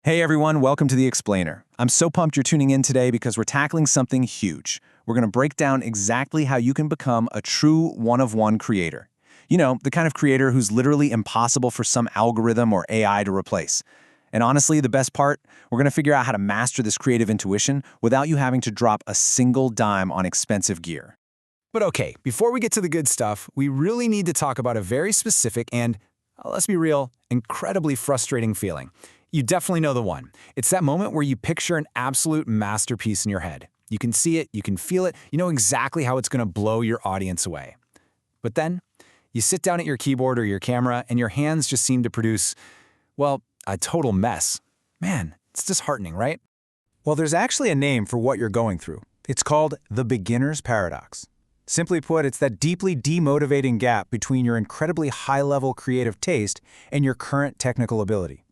Hey everyone, welcome to The Explainer. I'm so pumped you're tuning in today because we're tackling something huge. We're going to break down exactly how you can become a true one-of-one creator. You know, the kind of creator who's literally impossible for some algorithm or AI to replace. And honestly, the best part, we're going to figure out how to master this creative intuition without you having to drop a single dime on expensive gear. But okay, before we get to the good stuff, we really need to talk about a very specific and, let's be real, incredibly frustrating feeling. You definitely know the one. It's that moment where you picture an absolute masterpiece in your head. You can see it, you can feel it, you know exactly how it's going to blow your audience away. But then, you sit down at your keyboard or your camera and your hands just seem to produce, well, a total mess. Man, it's disheartening, right? Well, there's actually a name for what you're going through. It's called the beginner's paradox. Simply put, it's that deeply demotivating gap between your incredibly high-level creative taste and your current technical ability.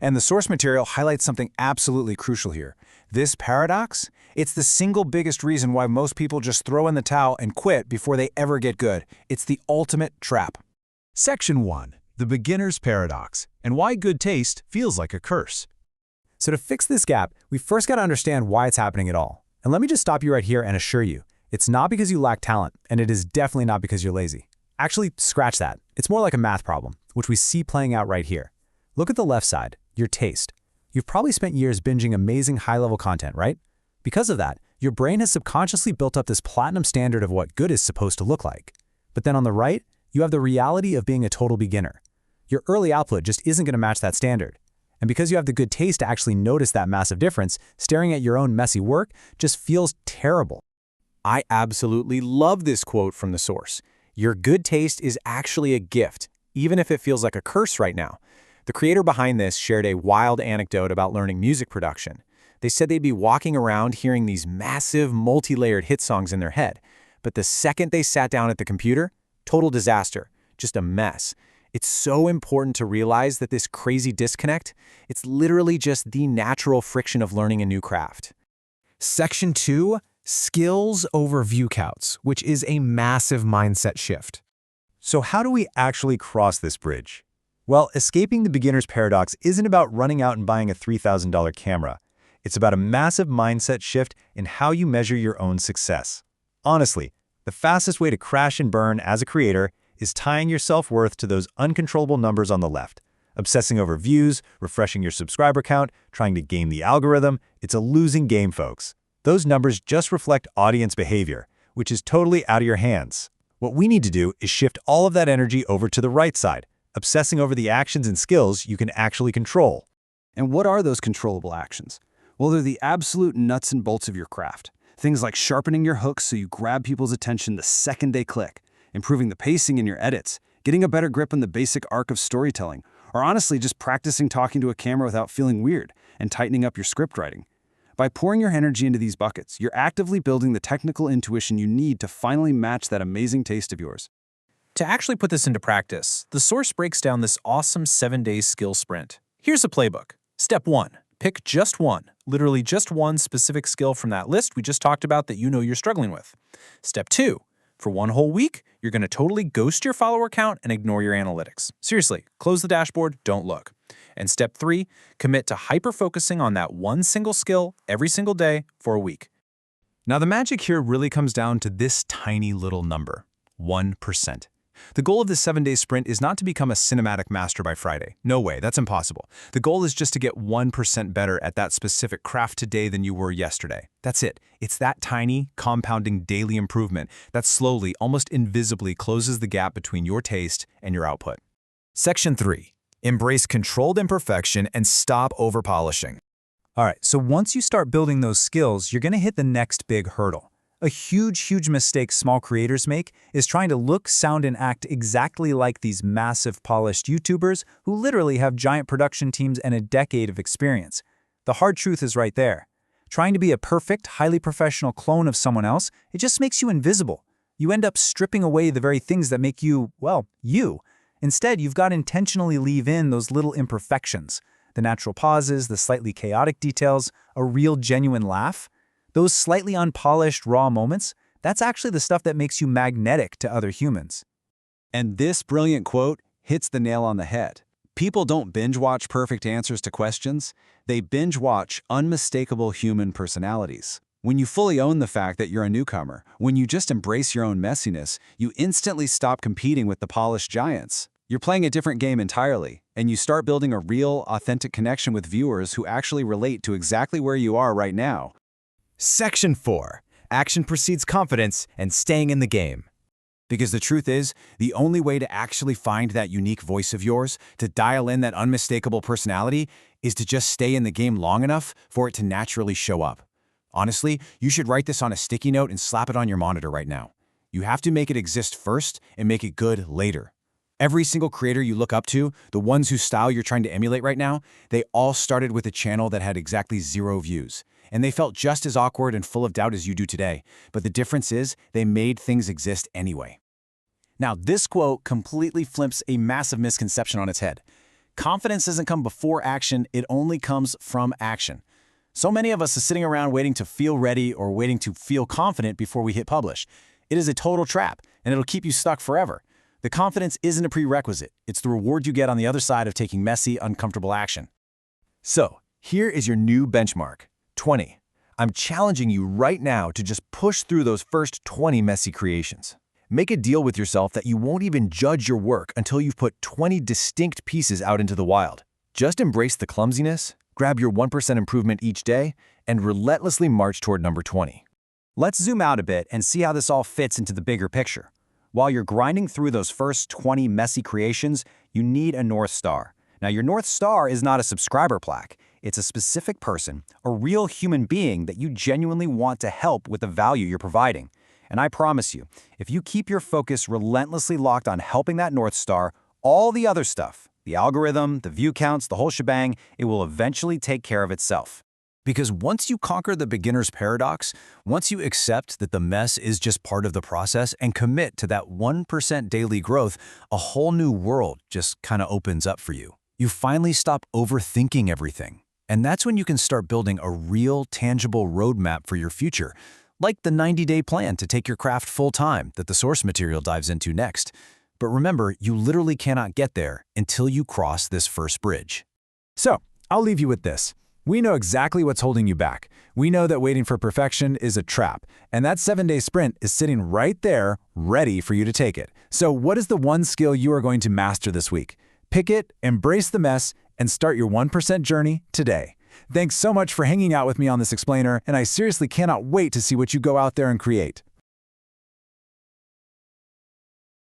And the source material highlights something absolutely crucial here. This paradox, it's the single biggest reason why most people just throw in the towel and quit before they ever get good. It's the ultimate trap. Section 1. The Beginner's Paradox, and why good taste feels like a curse. So to fix this gap, we first got to understand why it's happening at all. And let me just stop you right here and assure you, it's not because you lack talent, and it is definitely not because you're lazy. Actually, scratch that. It's more like a math problem, which we see playing out right here. Look at the left side, your taste. You've probably spent years binging amazing high-level content, right? Because of that, your brain has subconsciously built up this platinum standard of what good is supposed to look like. But then on the right, you have the reality of being a total beginner. Your early output just isn't going to match that standard. And because you have the good taste to actually notice that massive difference, staring at your own messy work just feels terrible. I absolutely love this quote from the source. Your good taste is actually a gift, even if it feels like a curse right now. The creator behind this shared a wild anecdote about learning music production. They said they'd be walking around hearing these massive, multi-layered hit songs in their head. But the second they sat down at the computer, total disaster, just a mess. It's so important to realize that this crazy disconnect, it's literally just the natural friction of learning a new craft. Section 2. Skills over view counts, which is a massive mindset shift. So how do we actually cross this bridge? Well, escaping the beginner's paradox isn't about running out and buying a $3,000 camera. It's about a massive mindset shift in how you measure your own success. Honestly, the fastest way to crash and burn as a creator is tying your self-worth to those uncontrollable numbers on the left. Obsessing over views, refreshing your subscriber count, trying to game the algorithm, it's a losing game, folks. Those numbers just reflect audience behavior, which is totally out of your hands. What we need to do is shift all of that energy over to the right side, obsessing over the actions and skills you can actually control. And what are those controllable actions? Well, they're the absolute nuts and bolts of your craft. Things like sharpening your hooks so you grab people's attention the second they click, improving the pacing in your edits, getting a better grip on the basic arc of storytelling, or honestly just practicing talking to a camera without feeling weird and tightening up your script writing. By pouring your energy into these buckets, you're actively building the technical intuition you need to finally match that amazing taste of yours. To actually put this into practice, the source breaks down this awesome 7-day skill sprint. Here's a playbook. Step 1. Pick just one, literally just one specific skill from that list we just talked about that you know you're struggling with. Step 2. For one whole week, you're going to totally ghost your follower count and ignore your analytics. Seriously, close the dashboard, don't look. And step 3, commit to hyper-focusing on that one single skill every single day for a week. Now the magic here really comes down to this tiny little number, 1%. The goal of the 7-day sprint is not to become a cinematic master by Friday. No way, that's impossible. The goal is just to get 1% better at that specific craft today than you were yesterday. That's it. It's that tiny, compounding daily improvement that slowly, almost invisibly closes the gap between your taste and your output. Section 3. Embrace controlled imperfection and stop over-polishing. All right, so once you start building those skills, you're going to hit the next big hurdle. A huge mistake small creators make is trying to look, sound, and act exactly like these massive polished YouTubers who literally have giant production teams and a decade of experience. The hard truth is right there. Trying to be a perfect, highly professional clone of someone else, it just makes you invisible. You end up stripping away the very things that make you, well, you. Instead, you've got to intentionally leave in those little imperfections. The natural pauses, the slightly chaotic details, a real genuine laugh. Those slightly unpolished, raw moments, that's actually the stuff that makes you magnetic to other humans. And this brilliant quote hits the nail on the head. People don't binge-watch perfect answers to questions. They binge-watch unmistakable human personalities. When you fully own the fact that you're a newcomer, when you just embrace your own messiness, you instantly stop competing with the polished giants. You're playing a different game entirely, and you start building a real, authentic connection with viewers who actually relate to exactly where you are right now. Section 4. Action precedes confidence and staying in the game. Because the truth is, the only way to actually find that unique voice of yours, to dial in that unmistakable personality, is to just stay in the game long enough for it to naturally show up. Honestly, you should write this on a sticky note and slap it on your monitor right now. You have to make it exist first and make it good later. Every single creator you look up to, the ones whose style you're trying to emulate right now, they all started with a channel that had exactly 0 views. And they felt just as awkward and full of doubt as you do today. But the difference is, they made things exist anyway. Now, this quote completely flips a massive misconception on its head. Confidence doesn't come before action, it only comes from action. So many of us are sitting around waiting to feel ready or waiting to feel confident before we hit publish. It is a total trap, and it'll keep you stuck forever. The confidence isn't a prerequisite. It's the reward you get on the other side of taking messy, uncomfortable action. So, here is your new benchmark, 20. I'm challenging you right now to just push through those first 20 messy creations. Make a deal with yourself that you won't even judge your work until you've put 20 distinct pieces out into the wild. Just embrace the clumsiness, grab your 1% improvement each day, and relentlessly march toward number 20. Let's zoom out a bit and see how this all fits into the bigger picture. While you're grinding through those first 20 messy creations, you need a North Star. Now, your North Star is not a subscriber plaque. It's a specific person, a real human being that you genuinely want to help with the value you're providing. And I promise you, if you keep your focus relentlessly locked on helping that North Star, all the other stuff, the algorithm, the view counts, the whole shebang, it will eventually take care of itself. Because once you conquer the beginner's paradox, once you accept that the mess is just part of the process and commit to that 1% daily growth, a whole new world just kind of opens up for you. You finally stop overthinking everything. And that's when you can start building a real, tangible roadmap for your future, like the 90-day plan to take your craft full-time that the source material dives into next. But remember, you literally cannot get there until you cross this first bridge. So, I'll leave you with this. We know exactly what's holding you back. We know that waiting for perfection is a trap, and that 7-day sprint is sitting right there, ready for you to take it. So what is the one skill you are going to master this week? Pick it, embrace the mess, and start your 1% journey today. Thanks so much for hanging out with me on this explainer, and I seriously cannot wait to see what you go out there and create.